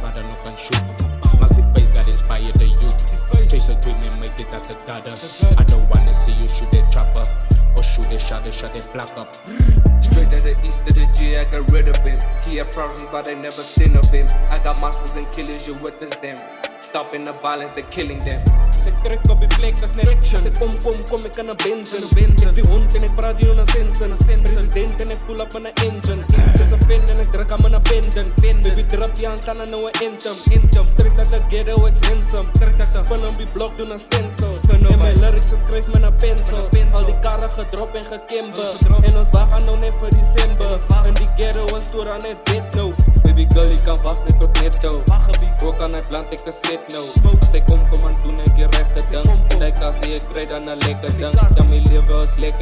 waar dan ook kan shoot. Maxi face got inspired the youth. Chase a dream and make it out the gutter. I don't wanna see you shoot that chopper or shoot that shot that block up. Straight to the east of the G, I got rid of him. He had problems, but I never seen of him. I got monsters and killers, you witness them. Stopping the violence, they're killing them. Ze trek op die plek als net Ze kom, ik kan naar benzen. Ik die hond en ik praat hier naar sensen. President en ik pull up aan een engine. Ze is een fan en ik druk aan mijn penden. Baby drop die aan staan aan nou een anthem. Strikt uit de ghetto, ex handsome. Spin op die blok, doen een stencil. En mijn lyrics, ze schrijf met een pencil. Al die karren gedrop en gekimber. En ons wagen nou net voor december. En die ghetto is door aan het wit nou. Baby girl, je kan wachten tot netto. Ook aan het plant, ik een sit nou. Zij kom aan doen en je rechte ding. En ik kan zie ik rijd aan een lekker ding. Ja, mijn leven is lekker.